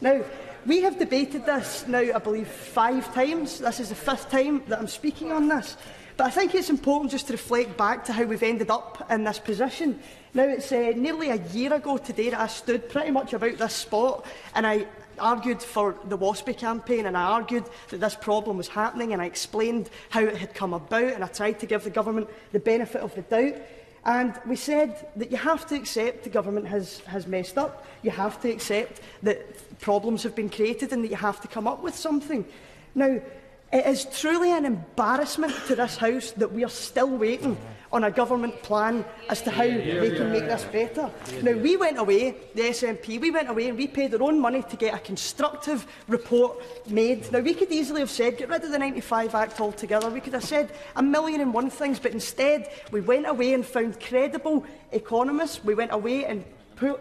Now, we have debated this now, I believe, 5 times. This is the 5th time that I'm speaking on this. But I think it's important just to reflect back to how we've ended up in this position. Now, it's nearly a year ago today that I stood pretty much about this spot, and I argued for the WASPI campaign, and I argued that this problem was happening, and I explained how it had come about, and I tried to give the government the benefit of the doubt. And we said that you have to accept the government has messed up, you have to accept that problems have been created and that you have to come up with something. Now, it is truly an embarrassment to this House that we are still waiting on a government plan as to how they can make this better. Now, we went away, the SNP, we went away and we paid our own money to get a constructive report made. Now, we could easily have said, get rid of the 95 Act altogether. We could have said 1,000,001 things, but instead we went away and found credible economists. We went away and put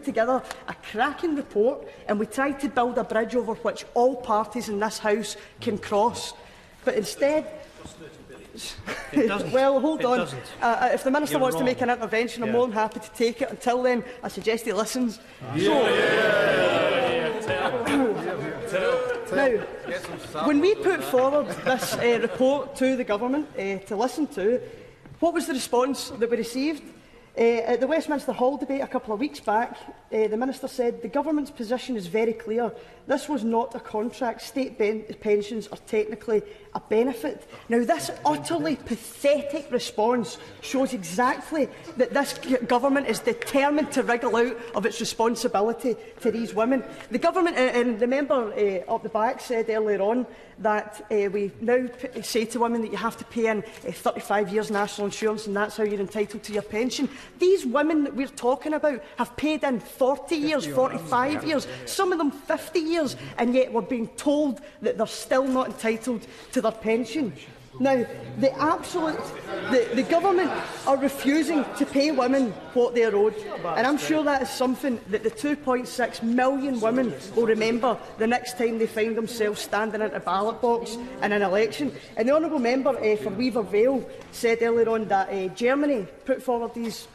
together a cracking report, and we tried to build a bridge over which all parties in this House can cross. But instead, well, hold on. If the Minister wants to make an intervention, I'm more than happy to take it. Until then, I suggest he listens. Now, when we put forward this report to the government to listen to, what was the response that we received? At the Westminster Hall debate a couple of weeks back, the Minister said the government's position is very clear. This was not a contract. State pensions are technically a benefit. Now, this utterly pathetic response shows exactly that this government is determined to wriggle out of its responsibility to these women. The government, and the member up the back said earlier on that we now say to women that you have to pay in 35 years national insurance and that's how you're entitled to your pension. These women that we're talking about have paid in 40 years, 45 years, some of them 50 years, and yet we're being told that they're still not entitled to their pension. Now, the government are refusing to pay women what they are owed, and I'm sure that is something that the 2.6 million women will remember the next time they find themselves standing at a ballot box in an election. And the honourable member for Weaver Vale said earlier on that Germany put forward these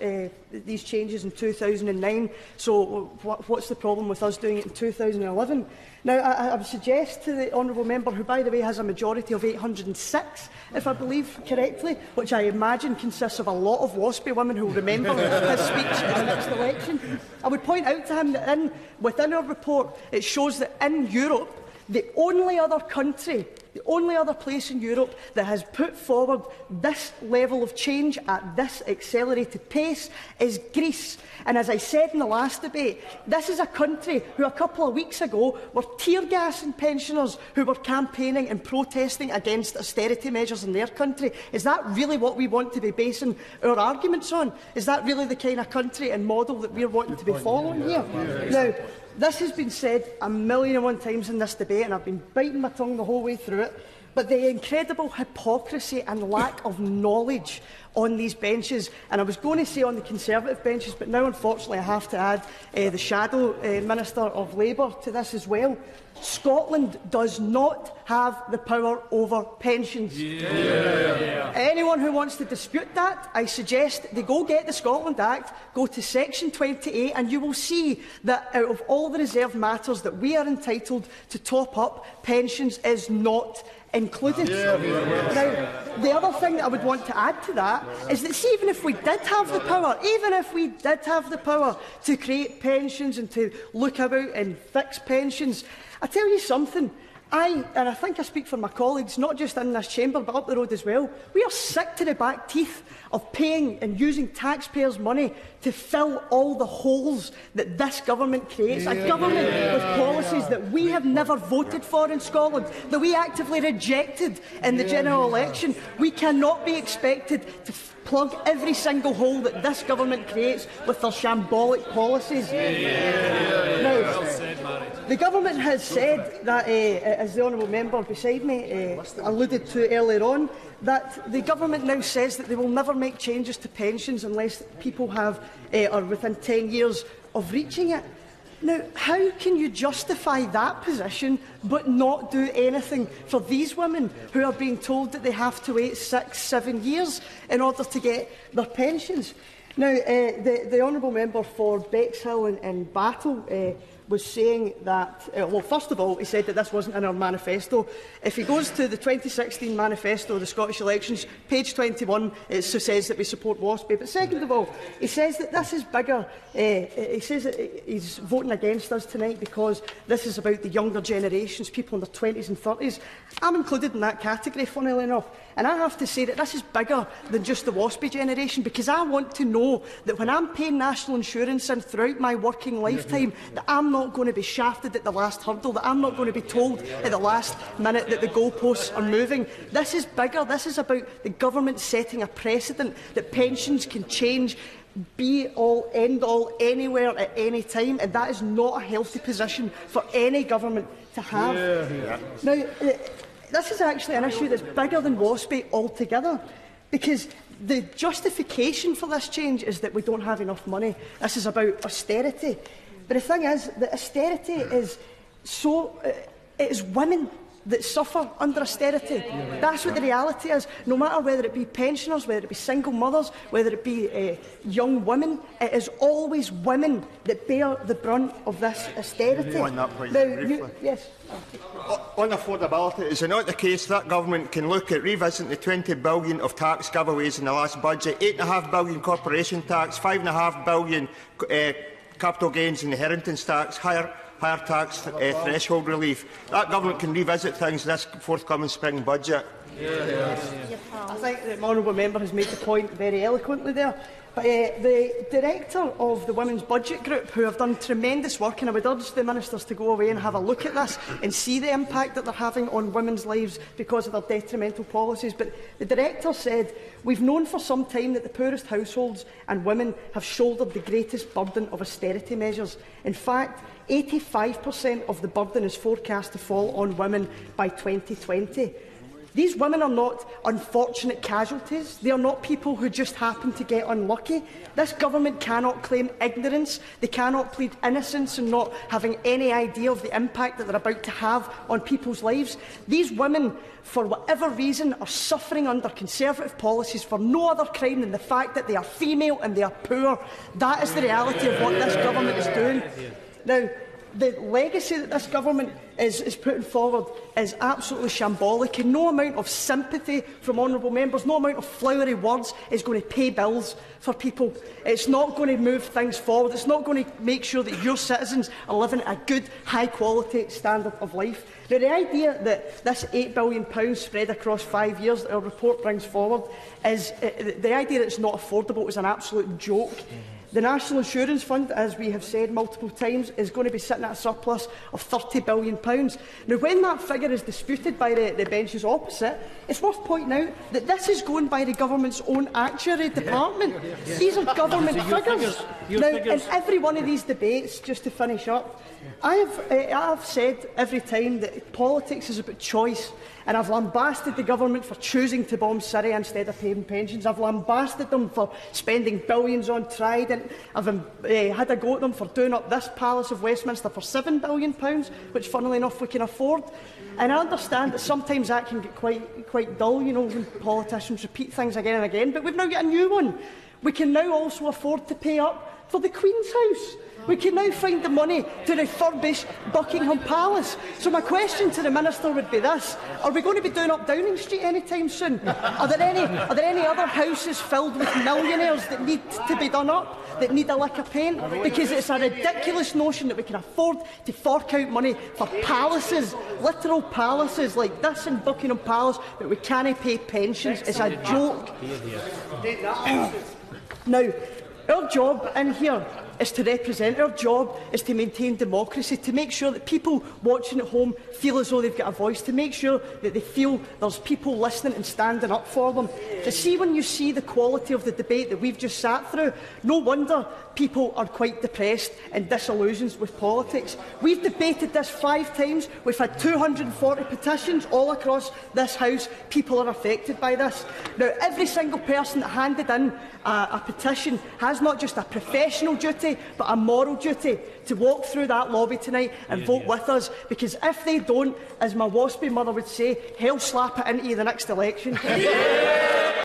changes in 2009, so what's the problem with us doing it in 2011? Now, I would suggest to the honourable member, who, by the way, has a majority of 806, if I believe correctly, which I imagine consists of a lot of WASPI women who will remember his speech in the next election, I would point out to him that within our report, it shows that in Europe, the only other country, the only other place in Europe that has put forward this level of change at this accelerated pace is Greece. And as I said in the last debate, this is a country who a couple of weeks ago were tear-gassing pensioners who were campaigning and protesting against austerity measures in their country. Is that really what we want to be basing our arguments on? Is that really the kind of country and model that we're wanting to be following here? Now, this has been said 1,000,001 times in this debate, and I've been biting my tongue the whole way through it, but the incredible hypocrisy and lack of knowledge on these benches, and I was going to say on the Conservative benches, but now unfortunately I have to add the Shadow Minister of Labour to this as well. Scotland does not have the power over pensions. Anyone who wants to dispute that, I suggest they go get the Scotland Act, go to section 28, and you will see that out of all the reserved matters that we are entitled to top up, pensions is not included. Now, the other thing that I would want to add to that is that, see, even if we did have the power, to create pensions and to look about and fix pensions, I tell you something, and I think I speak for my colleagues, not just in this chamber but up the road as well, we are sick to the back teeth of paying and using taxpayers' money to fill all the holes that this government creates. A government with policies that we have never voted for in Scotland, that we actively rejected in the general election. We cannot be expected to plug every single hole that this government creates with their shambolic policies. Now, the government has said that, as the honourable member beside me alluded to earlier on, that the government now says that they will never make changes to pensions unless people are within 10 years of reaching it. Now, how can you justify that position but not do anything for these women who are being told that they have to wait 6, 7 years in order to get their pensions? Now, the honourable member for Bexhill and Battle was saying that, well, first of all, he said that this wasn't in our manifesto. If he goes to the 2016 manifesto of the Scottish elections, page 21, it says that we support WASPI. But second of all, he says that this is bigger. He says that he's voting against us tonight because this is about the younger generations, people in their 20s and 30s. I'm included in that category, funnily enough. And I have to say that this is bigger than just the WASPI generation, because I want to know that when I'm paying national insurance and throughout my working lifetime, that I'm not going to be shafted at the last hurdle, that I'm not going to be told at the last minute that the goalposts are moving. This is bigger. This is about the government setting a precedent that pensions can change, be all, end all, anywhere, at any time, and that is not a healthy position for any government to have. Now, this is actually an issue that's bigger than WASPI altogether, because the justification for this change is that we don't have enough money. This is about austerity. But the thing is that austerity is so... it is women that suffer under austerity. That's what the reality is. No matter whether it be pensioners, whether it be single mothers, whether it be young women, it is always women that bear the brunt of this austerity. On that point, briefly. Yes. On affordability, is it not the case that government can look at revisiting the 20 billion of tax giveaways in the last budget, 8.5 billion corporation tax, 5.5 billion capital gains and inheritance tax, higher tax threshold relief? That government can revisit things in this forthcoming spring budget. I think the honourable member has made the point very eloquently there. But the director of the Women's Budget Group, who have done tremendous work, and I would urge the ministers to go away and have a look at this and see the impact that they're having on women's lives because of their detrimental policies. But the director said, "We've known for some time that the poorest households and women have shouldered the greatest burden of austerity measures. In fact, 85% of the burden is forecast to fall on women by 2020. These women are not unfortunate casualties. They are not people who just happen to get unlucky. This government cannot claim ignorance. They cannot plead innocence and not having any idea of the impact that they're about to have on people's lives. These women, for whatever reason, are suffering under Conservative policies for no other crime than the fact that they are female and they are poor. That is the reality of what this government is doing." Now, the legacy that this government is putting forward is absolutely shambolic, and no amount of sympathy from honourable members, no amount of flowery words is going to pay bills for people. It's not going to move things forward. It's not going to make sure that your citizens are living a good, high-quality standard of life. Now, the idea that this £8 billion spread across 5 years that our report brings forward is the idea that it's not affordable is an absolute joke. The National Insurance Fund, as we have said multiple times, is going to be sitting at a surplus of £30 billion. Now, when that figure is disputed by the benches opposite, it's worth pointing out that this is going by the government's own actuary department. These are government figures. Now, in every one of these debates, just to finish up, I have said every time that politics is about choice, and I've lambasted the government for choosing to bomb Syria instead of paying pensions. I've lambasted them for spending billions on Trident. I've had a go at them for doing up this Palace of Westminster for £7 billion, which, funnily enough, we can afford. And I understand that sometimes that can get quite dull, you know, when politicians repeat things again and again, but we've now got a new one. We can now also afford to pay up for the Queen's House. We can now find the money to refurbish Buckingham Palace. So my question to the Minister would be this: are we going to be doing up Downing Street anytime soon? Are there any other houses filled with millionaires that need to be done up, that need a lick of paint? Because it's a ridiculous notion that we can afford to fork out money for palaces, literal palaces like this in Buckingham Palace, but we can't pay pensions. It's a joke. Now, our job in here is to represent. Our job is to maintain democracy, to make sure that people watching at home feel as though they've got a voice, to make sure that they feel there's people listening and standing up for them. To see when you see the quality of the debate that we've just sat through, no wonder people are quite depressed and disillusioned with politics. We've debated this 5 times. We've had 240 petitions all across this House. People are affected by this. Now, every single person that handed in a petition has not just a professional duty, but a moral duty to walk through that lobby tonight and vote with us, because if they don't, as my WASPI mother would say, hell slap it into you the next election.